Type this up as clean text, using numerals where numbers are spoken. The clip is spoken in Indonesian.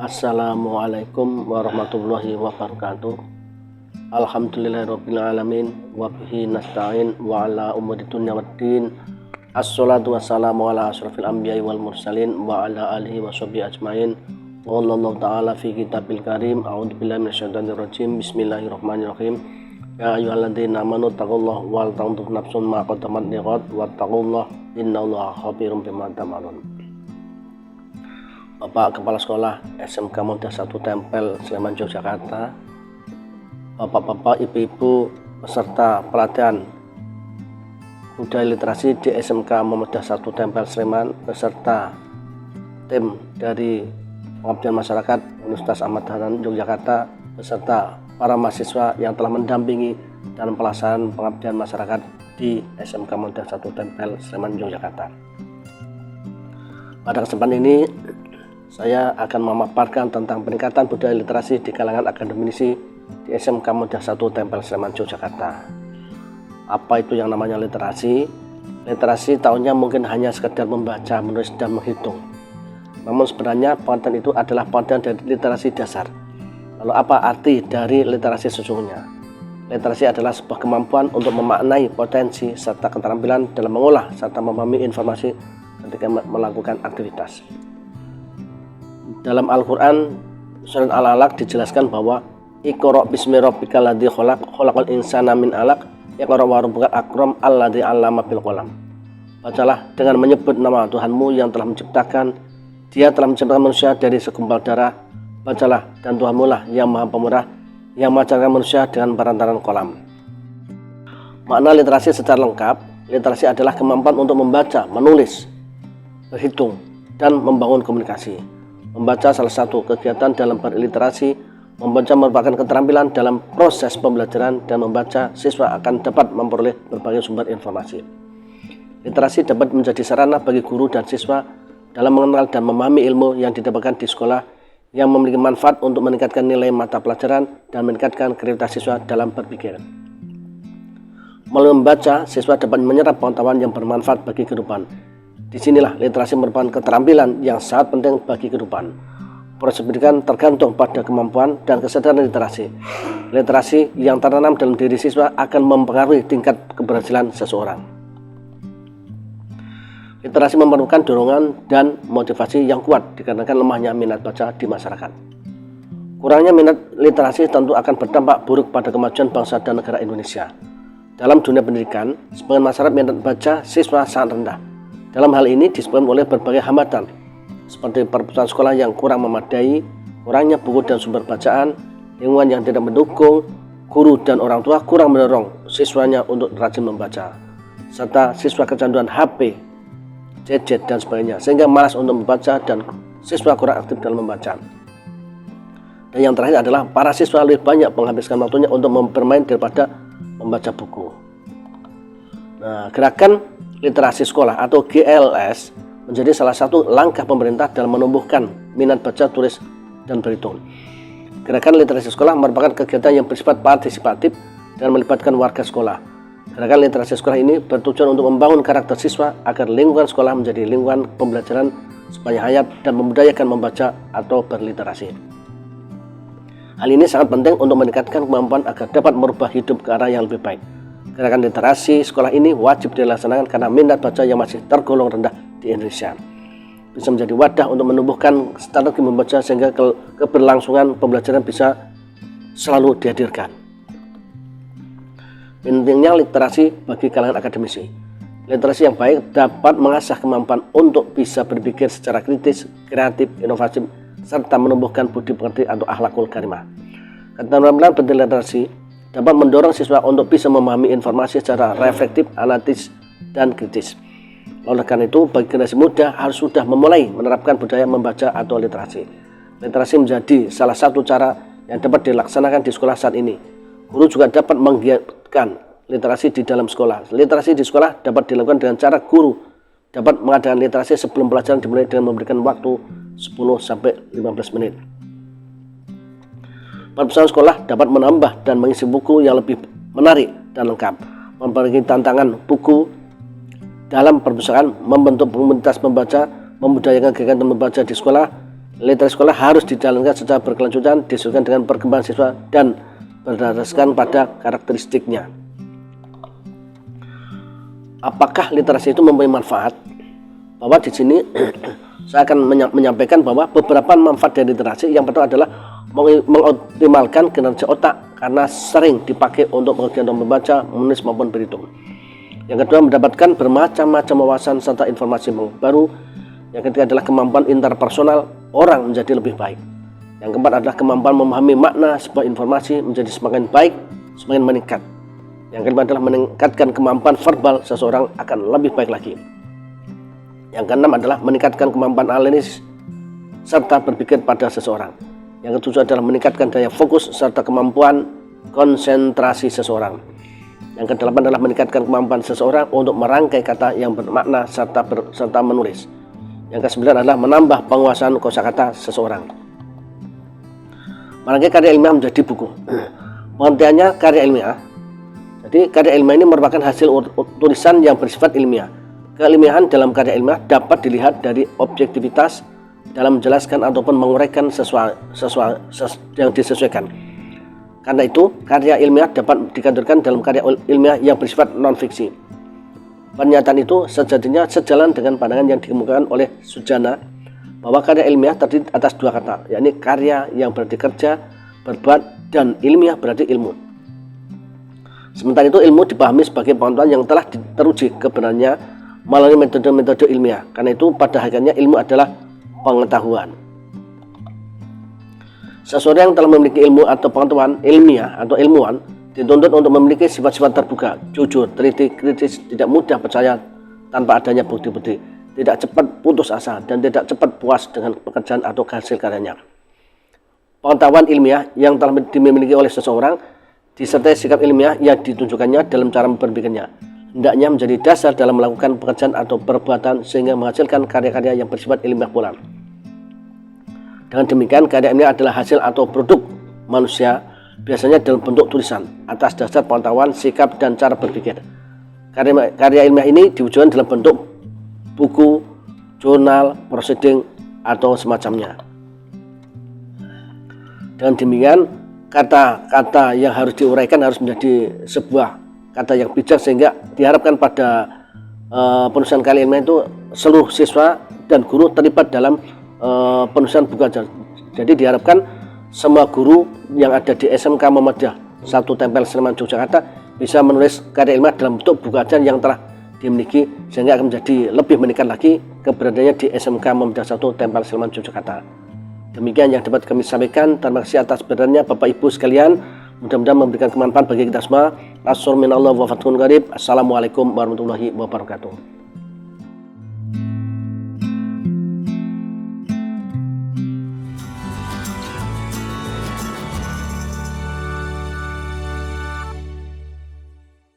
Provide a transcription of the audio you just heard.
Assalamualaikum warahmatullahi wabarakatuh. Alhamdulillahirabbil alamin wa bihi nasta'in wa ala umuri dunya waddin. Assalatu wassalamu ala asrofil anbiya'i wal mursalin wa ala alihi wa sahbihi ajmain. Wallahu ta'ala fi kitabil karim. A'udzubillahi minasyaitonir rajim. Bismillahirrahmanirrahim. Ya ayyuhalladzina amanu taqullaha wal tanzur nafsum ma qaddamat lighad wattaqullaha innallaha khabirum bima ta'malun. Bapak Kepala Sekolah SMK Muda 1 Tempel Sleman Yogyakarta, Bapak-bapak, ibu-ibu peserta pelatihan budaya literasi di SMK Muda 1 Tempel Sleman beserta tim dari Pengabdian Masyarakat Universitas Ahmad Dahlan Yogyakarta beserta para mahasiswa yang telah mendampingi dalam pelaksanaan pengabdian masyarakat di SMK Muda 1 Tempel Sleman Yogyakarta. Pada kesempatan ini saya akan memaparkan tentang peningkatan budaya literasi di kalangan akademisi di SMK Muda 1 Tempel Sleman Yogyakarta. Apa itu yang namanya literasi? Literasi tahunnya mungkin hanya sekedar membaca, menulis, dan menghitung. Namun sebenarnya pengertian itu adalah pengertian dari literasi dasar. Lalu apa arti dari literasi sesungguhnya? Literasi adalah sebuah kemampuan untuk memaknai potensi serta keterampilan dalam mengolah serta memahami informasi ketika melakukan aktivitas. Dalam Al-Quran surat Al-Alaq dijelaskan bahwa Iqra' bismi rabbikal ladzi khalaq, khalaqal insana min 'alaq, Iqra' wa rabbukal akram alladzi 'allama bil qalam. Bacalah dengan menyebut nama Tuhanmu yang telah menciptakan. Dia telah menciptakan manusia dari segumpal darah. Bacalah, dan Tuhanmu lah yang Maha Pemurah, yang mengajarkan manusia dengan perantaran qalam. Makna literasi secara lengkap, literasi adalah kemampuan untuk membaca, menulis, berhitung, dan membangun komunikasi. Membaca salah satu kegiatan dalam berliterasi. Membaca merupakan keterampilan dalam proses pembelajaran, dan membaca siswa akan dapat memperoleh berbagai sumber informasi. Literasi dapat menjadi sarana bagi guru dan siswa dalam mengenal dan memahami ilmu yang didapatkan di sekolah, yang memiliki manfaat untuk meningkatkan nilai mata pelajaran dan meningkatkan kreativitas siswa dalam berpikir. Melalui membaca, siswa dapat menyerap pengetahuan yang bermanfaat bagi kehidupan. Disinilah literasi merupakan keterampilan yang sangat penting bagi kehidupan. Proses pendidikan tergantung pada kemampuan dan kesadaran literasi. Literasi yang tertanam dalam diri siswa akan mempengaruhi tingkat keberhasilan seseorang. Literasi memerlukan dorongan dan motivasi yang kuat dikarenakan lemahnya minat baca di masyarakat. Kurangnya minat literasi tentu akan berdampak buruk pada kemajuan bangsa dan negara Indonesia. Dalam dunia pendidikan, sebagian masyarakat minat baca siswa sangat rendah. Dalam hal ini disebabkan oleh berbagai hambatan, seperti perpustakaan sekolah yang kurang memadai, kurangnya buku dan sumber bacaan, lingkungan yang tidak mendukung, guru dan orang tua kurang mendorong siswanya untuk rajin membaca, serta siswa kecanduan HP, gadget, dan sebagainya, sehingga malas untuk membaca dan siswa kurang aktif dalam membaca. Dan yang terakhir adalah para siswa lebih banyak menghabiskan waktunya untuk bermain daripada membaca buku. Nah, gerakan literasi sekolah atau GLS menjadi salah satu langkah pemerintah dalam menumbuhkan minat baca, tulis, dan berhitung. Gerakan literasi sekolah merupakan kegiatan yang bersifat partisipatif dan melibatkan warga sekolah. Gerakan literasi sekolah ini bertujuan untuk membangun karakter siswa agar lingkungan sekolah menjadi lingkungan pembelajaran sepanjang hayat dan memudayakan membaca atau berliterasi. Hal ini sangat penting untuk meningkatkan kemampuan agar dapat merubah hidup ke arah yang lebih baik. Gerakan literasi sekolah ini wajib dilaksanakan karena minat baca yang masih tergolong rendah di Indonesia. Bisa menjadi wadah untuk menumbuhkan strategi membaca sehingga keberlangsungan pembelajaran bisa selalu dihadirkan. Pentingnya literasi bagi kalangan akademisi. Literasi yang baik dapat mengasah kemampuan untuk bisa berpikir secara kritis, kreatif, inovatif, serta menumbuhkan budi pekerti atau akhlakul karimah. Keterampilan berliterasi dapat mendorong siswa untuk bisa memahami informasi secara reflektif, analitis, dan kritis. Oleh karena itu, bagi generasi muda harus sudah memulai menerapkan budaya membaca atau literasi. Literasi menjadi salah satu cara yang dapat dilaksanakan di sekolah saat ini. Guru juga dapat menggiatkan literasi di dalam sekolah. Literasi di sekolah dapat dilakukan dengan cara guru dapat mengadakan literasi sebelum pelajaran dimulai dengan memberikan waktu 10-15 menit. Perpustakaan sekolah dapat menambah dan mengisi buku yang lebih menarik dan lengkap, memberi tantangan buku dalam perpustakaan, membentuk komunitas membaca, membudayakan kegiatan membaca di sekolah, Literasi sekolah harus dijalankan secara berkelanjutan, disesuaikan dengan perkembangan siswa dan berdasarkan pada karakteristiknya. Apakah literasi itu mempunyai manfaat? Bahwa di sini saya akan menyampaikan bahwa beberapa manfaat dari literasi. Yang pertama adalah mengoptimalkan kinerja otak karena sering dipakai untuk pengertian membaca, menulis maupun berhitung. Yang kedua, mendapatkan bermacam-macam wawasan serta informasi baru. Yang ketiga adalah kemampuan interpersonal, orang menjadi lebih baik. Yang keempat adalah kemampuan memahami makna sebuah informasi menjadi semakin baik, semakin meningkat. Yang kelima adalah meningkatkan kemampuan verbal seseorang akan lebih baik lagi. Yang keenam adalah meningkatkan kemampuan analisis serta berpikir pada seseorang. Yang ketujuh adalah meningkatkan daya fokus serta kemampuan konsentrasi seseorang. Yang kedelapan adalah meningkatkan kemampuan seseorang untuk merangkai kata yang bermakna serta menulis. Yang kesembilan adalah menambah penguasaan kosakata seseorang. Merangkai karya ilmiah menjadi buku. Pengertiannya karya ilmiah. Jadi karya ilmiah ini merupakan hasil tulisan yang bersifat ilmiah. Keilmiahan dalam karya ilmiah dapat dilihat dari objektivitas dalam menjelaskan ataupun menguraikan sesuatu yang disesuaikan. Karena itu, karya ilmiah dapat dikategorikan dalam karya ilmiah yang bersifat non-fiksi. Pernyataan itu sejatinya sejalan dengan pandangan yang dikemukakan oleh Sujana bahwa karya ilmiah terdiri atas dua kata, yakni karya yang berarti kerja, berbuat, dan ilmiah berarti ilmu. Sementara itu, ilmu dipahami sebagai pengetahuan yang telah teruji kebenarannya melalui metode-metode ilmiah. Karena itu, pada hakikatnya ilmu adalah pengetahuan. Seseorang yang telah memiliki ilmu atau pengetahuan ilmiah atau ilmuwan dituntut untuk memiliki sifat-sifat terbuka, jujur, teliti, kritis, tidak mudah percaya tanpa adanya bukti-bukti, tidak cepat putus asa, dan tidak cepat puas dengan pekerjaan atau hasil karyanya. Pengetahuan ilmiah yang telah dimiliki oleh seseorang disertai sikap ilmiah yang ditunjukkannya dalam cara berpikirnya, hendaknya menjadi dasar dalam melakukan pekerjaan atau perbuatan sehingga menghasilkan karya-karya yang bersifat ilmiah pula. Dengan demikian, karya ilmiah adalah hasil atau produk manusia, biasanya dalam bentuk tulisan atas dasar pengetahuan, sikap, dan cara berpikir. Karya ilmiah ini diwujudkan dalam bentuk buku, jurnal, proceeding, atau semacamnya. Dengan demikian, kata-kata yang harus diuraikan harus menjadi sebuah kata yang bijak sehingga diharapkan pada penulisan karya ilmiah itu seluruh siswa dan guru terlibat dalam penulisan buku ajar. Jadi diharapkan semua guru yang ada di SMK Muhammadiyah 1 Tempel Sleman Yogyakarta bisa menulis karya ilmiah dalam bentuk buku ajar yang telah dimiliki sehingga akan menjadi lebih meningkat lagi keberadaannya di SMK Muhammadiyah 1 Tempel Sleman Yogyakarta. Demikian yang dapat kami sampaikan. Terima kasih atas perhatiannya Bapak Ibu sekalian. Mudah-mudahan memberikan kemanfaat bagi kita semua. Assalamualaikum warahmatullahi wabarakatuh.